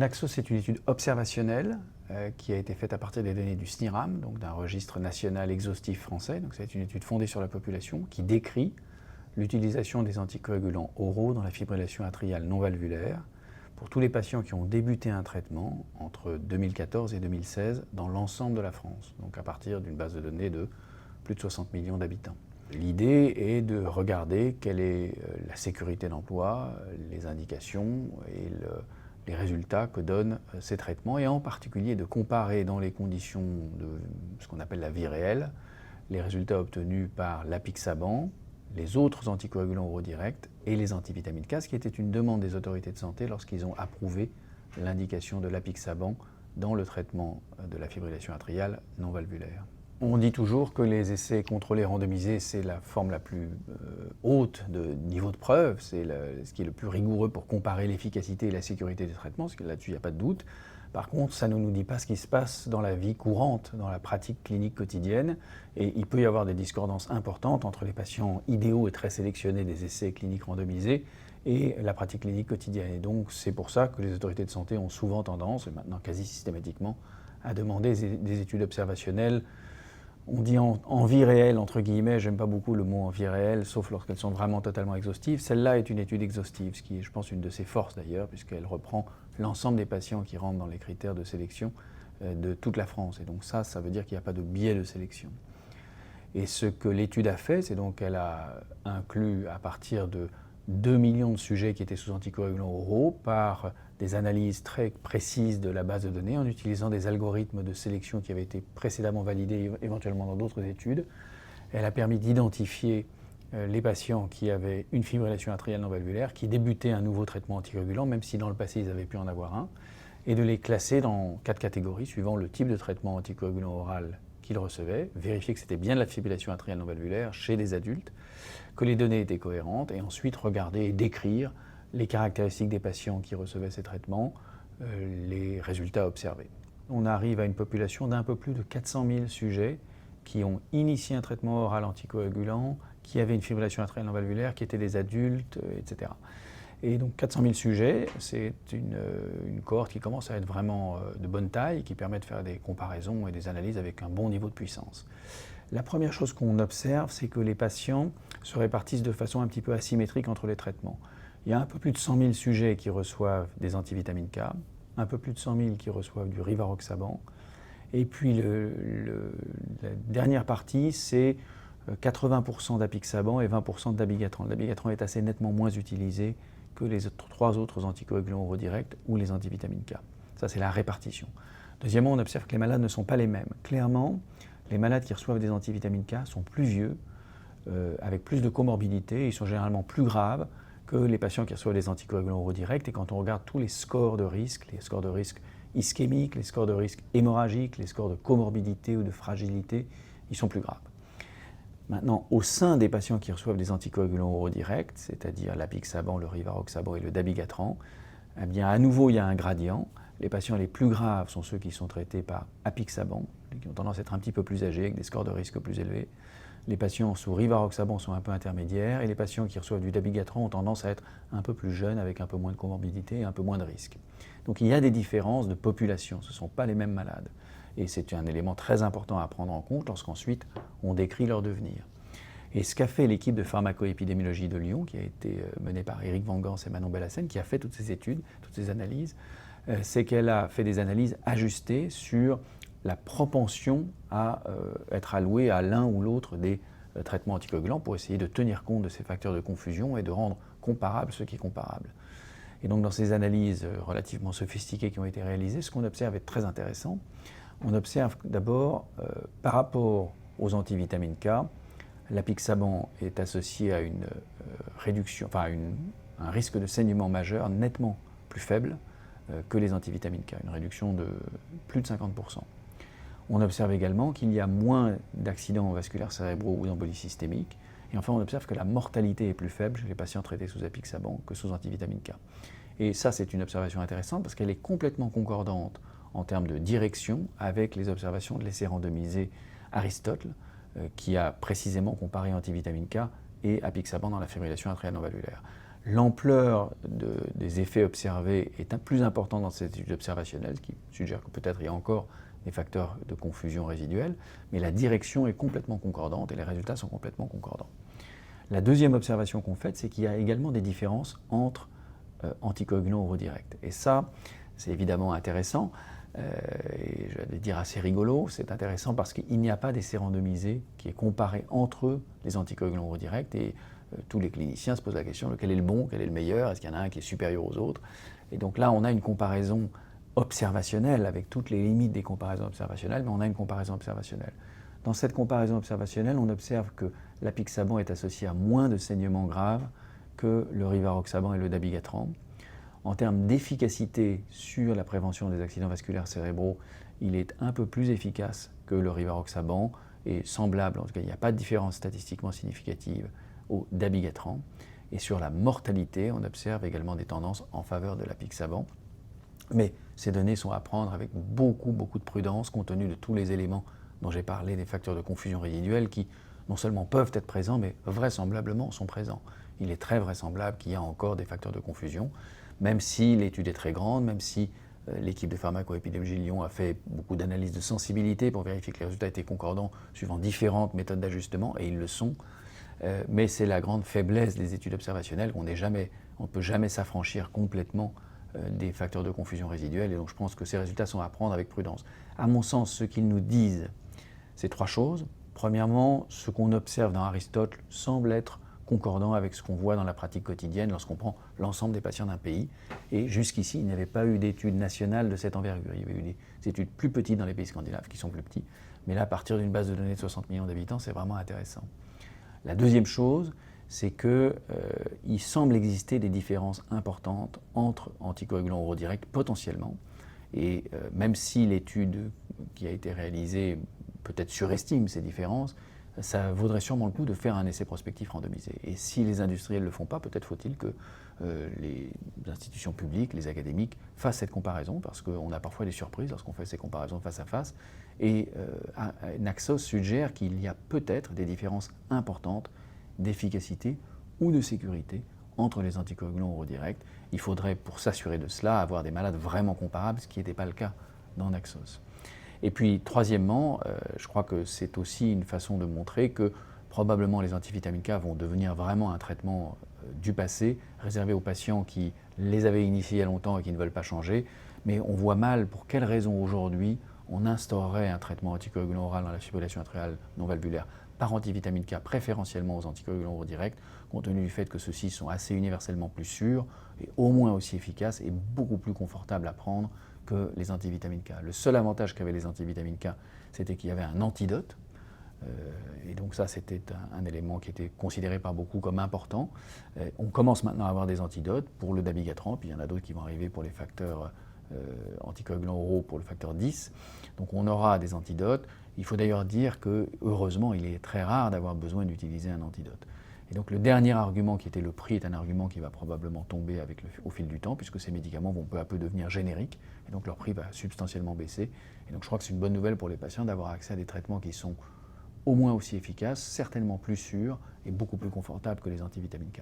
Glaxo, c'est une étude observationnelle qui a été faite à partir des données du SNIRAM, donc d'un registre national exhaustif français. Donc c'est une étude fondée sur la population qui décrit l'utilisation des anticoagulants oraux dans la fibrillation atriale non valvulaire pour tous les patients qui ont débuté un traitement entre 2014 et 2016 dans l'ensemble de la France, donc à partir d'une base de données de plus de 60 millions d'habitants. L'idée est de regarder quelle est la sécurité d'emploi, les indications et les résultats que donnent ces traitements, et en particulier de comparer dans les conditions de ce qu'on appelle la vie réelle, les résultats obtenus par l'apixaban, les autres anticoagulants oraux directs et les antivitamines K, ce qui était une demande des autorités de santé lorsqu'ils ont approuvé l'indication de l'apixaban dans le traitement de la fibrillation atriale non valvulaire. On dit toujours que les essais contrôlés randomisés, c'est la forme la plus haute de niveau de preuve, c'est ce qui est le plus rigoureux pour comparer l'efficacité et la sécurité des traitements, parce que là-dessus il n'y a pas de doute. Par contre, ça ne nous dit pas ce qui se passe dans la vie courante, dans la pratique clinique quotidienne, et il peut y avoir des discordances importantes entre les patients idéaux et très sélectionnés des essais cliniques randomisés et la pratique clinique quotidienne. Et donc c'est pour ça que les autorités de santé ont souvent tendance, et maintenant quasi systématiquement, à demander des études observationnelles. On dit en vie réelle, entre guillemets, j'aime pas beaucoup le mot en vie réelle, sauf lorsqu'elles sont vraiment totalement exhaustives. Celle-là est une étude exhaustive, ce qui est, je pense, une de ses forces d'ailleurs, puisqu'elle reprend l'ensemble des patients qui rentrent dans les critères de sélection de toute la France. Et donc ça veut dire qu'il n'y a pas de biais de sélection. Et ce que l'étude a fait, c'est donc qu'elle a inclus à partir de 2 millions de sujets qui étaient sous anticoagulants oraux par des analyses très précises de la base de données en utilisant des algorithmes de sélection qui avaient été précédemment validés éventuellement dans d'autres études. Elle a permis d'identifier les patients qui avaient une fibrillation atriale non valvulaire, qui débutaient un nouveau traitement anticoagulant, même si dans le passé ils avaient pu en avoir un, et de les classer dans 4 catégories suivant le type de traitement anticoagulant oral qu'ils recevaient, vérifier que c'était bien de la fibrillation atriale non valvulaire chez des adultes, que les données étaient cohérentes, et ensuite regarder et décrire les caractéristiques des patients qui recevaient ces traitements, les résultats observés. On arrive à une population d'un peu plus de 400 000 sujets qui ont initié un traitement oral anticoagulant, qui avaient une fibrillation atriale non valvulaire, qui étaient des adultes, etc. Et donc 400 000 sujets, c'est une cohorte qui commence à être vraiment de bonne taille, qui permet de faire des comparaisons et des analyses avec un bon niveau de puissance. La première chose qu'on observe, c'est que les patients se répartissent de façon un petit peu asymétrique entre les traitements. Il y a un peu plus de 100 000 sujets qui reçoivent des antivitamines K, un peu plus de 100 000 qui reçoivent du rivaroxaban, et puis la dernière partie, c'est 80% d'apixaban et 20% de dabigatran. Le dabigatran est assez nettement moins utilisé que les 3 autres anticoagulants oraux directs ou les antivitamines K. Ça, c'est la répartition. Deuxièmement, on observe que les malades ne sont pas les mêmes. Clairement, les malades qui reçoivent des antivitamines K sont plus vieux, avec plus de comorbidités, ils sont généralement plus graves que les patients qui reçoivent des anticoagulants oraux directs. Et quand on regarde tous les scores de risque ischémiques, les scores de risque hémorragiques, les scores de comorbidité ou de fragilité, ils sont plus graves. Maintenant, au sein des patients qui reçoivent des anticoagulants oraux directs, c'est-à-dire l'apixaban, le rivaroxaban et le dabigatran, eh bien, à nouveau, il y a un gradient. Les patients les plus graves sont ceux qui sont traités par apixaban, qui ont tendance à être un petit peu plus âgés, avec des scores de risque plus élevés. Les patients sous rivaroxaban sont un peu intermédiaires, et les patients qui reçoivent du dabigatran ont tendance à être un peu plus jeunes, avec un peu moins de comorbidité et un peu moins de risque. Donc il y a des différences de population, ce ne sont pas les mêmes malades. Et c'est un élément très important à prendre en compte lorsqu'ensuite on décrit leur devenir. Et ce qu'a fait l'équipe de pharmacoépidémiologie de Lyon, qui a été menée par Éric Van Gans et Manon Bellassène, qui a fait toutes ces études, toutes ces analyses, c'est qu'elle a fait des analyses ajustées sur la propension à être allouée à l'un ou l'autre des traitements anticoagulants pour essayer de tenir compte de ces facteurs de confusion et de rendre comparable ce qui est comparable. Et donc dans ces analyses relativement sophistiquées qui ont été réalisées, ce qu'on observe est très intéressant. On observe d'abord, par rapport aux antivitamines K, l'apixaban est associé à une réduction, enfin un risque de saignement majeur nettement plus faible que les antivitamines K, une réduction de plus de 50%. On observe également qu'il y a moins d'accidents vasculaires cérébraux ou d'embolies systémiques. Et enfin, on observe que la mortalité est plus faible chez les patients traités sous apixaban que sous antivitamine K. Et ça, c'est une observation intéressante parce qu'elle est complètement concordante en termes de direction avec les observations de l'essai randomisé Aristotle, qui a précisément comparé antivitamine K et apixaban dans la fibrillation atriale non valvulaire. L'ampleur des effets observés est plus importante dans cette étude observationnelle, ce qui suggère que peut-être il y a encore des facteurs de confusion résiduelle, mais la direction est complètement concordante et les résultats sont complètement concordants. La deuxième observation qu'on fait, c'est qu'il y a également des différences entre anticoagulants oraux directs. Et ça, c'est évidemment intéressant, et je vais dire assez rigolo. C'est intéressant parce qu'il n'y a pas d'essai randomisé qui est comparé entre eux, les anticoagulants oraux directs, et tous les cliniciens se posent la question de quel est le bon, quel est le meilleur, est-ce qu'il y en a un qui est supérieur aux autres. Et donc là, on a une comparaison observationnelle avec toutes les limites des comparaisons observationnelles, mais on a une comparaison observationnelle. Dans cette comparaison observationnelle, on observe que l'apixaban est associé à moins de saignements graves que le rivaroxaban et le dabigatran. En termes d'efficacité sur la prévention des accidents vasculaires cérébraux, il est un peu plus efficace que le rivaroxaban et semblable, en tout cas il n'y a pas de différence statistiquement significative au dabigatran. Et sur la mortalité, on observe également des tendances en faveur de l'apixaban. Mais ces données sont à prendre avec beaucoup de prudence compte tenu de tous les éléments dont j'ai parlé, des facteurs de confusion résiduelle qui non seulement peuvent être présents, mais vraisemblablement sont présents. Il est très vraisemblable qu'il y a encore des facteurs de confusion, même si l'étude est très grande, même si l'équipe de pharmacoépidémiologie de Lyon a fait beaucoup d'analyses de sensibilité pour vérifier que les résultats étaient concordants suivant différentes méthodes d'ajustement, et ils le sont. Mais c'est la grande faiblesse des études observationnelles qu'on ne peut jamais s'affranchir complètement des facteurs de confusion résiduelle, et donc je pense que ces résultats sont à prendre avec prudence. À mon sens, ce qu'ils nous disent, c'est trois choses. Premièrement, ce qu'on observe dans Aristote semble être concordant avec ce qu'on voit dans la pratique quotidienne lorsqu'on prend l'ensemble des patients d'un pays. Et jusqu'ici, il n'y avait pas eu d'études nationales de cette envergure. Il y avait eu des études plus petites dans les pays scandinaves, qui sont plus petits. Mais là, à partir d'une base de données de 60 millions d'habitants, c'est vraiment intéressant. La deuxième chose, c'est qu'il semble exister des différences importantes entre anticoagulants oraux directs potentiellement. Et même si l'étude qui a été réalisée peut-être surestime ces différences, ça vaudrait sûrement le coup de faire un essai prospectif randomisé. Et si les industriels ne le font pas, peut-être faut-il que les institutions publiques, les académiques fassent cette comparaison, parce qu'on a parfois des surprises lorsqu'on fait ces comparaisons face à face. Et Naxos suggère qu'il y a peut-être des différences importantes d'efficacité ou de sécurité entre les anticoagulants oraux directs. Il faudrait, pour s'assurer de cela, avoir des malades vraiment comparables, ce qui n'était pas le cas dans Naxos. Et puis, troisièmement, je crois que c'est aussi une façon de montrer que probablement les antivitamines K vont devenir vraiment un traitement du passé, réservé aux patients qui les avaient initiés il y a longtemps et qui ne veulent pas changer. Mais on voit mal pour quelles raisons aujourd'hui on instaurerait un traitement anticoagulant oral dans la fibrillation atriale non valvulaire par antivitamine K, préférentiellement aux anticoagulants oraux directs, compte tenu du fait que ceux-ci sont assez universellement plus sûrs et au moins aussi efficaces et beaucoup plus confortables à prendre que les antivitamines K. Le seul avantage qu'avaient les antivitamines K, c'était qu'il y avait un antidote. Et donc ça, c'était un élément qui était considéré par beaucoup comme important. On commence maintenant à avoir des antidotes pour le dabigatran, puis il y en a d'autres qui vont arriver pour les facteurs anticoagulants oraux, pour le facteur 10. Donc on aura des antidotes. Il faut d'ailleurs dire que, heureusement, il est très rare d'avoir besoin d'utiliser un antidote. Et donc le dernier argument qui était le prix est un argument qui va probablement tomber au fil du temps, puisque ces médicaments vont peu à peu devenir génériques, et donc leur prix va substantiellement baisser. Et donc je crois que c'est une bonne nouvelle pour les patients d'avoir accès à des traitements qui sont au moins aussi efficaces, certainement plus sûrs et beaucoup plus confortables que les antivitamines K.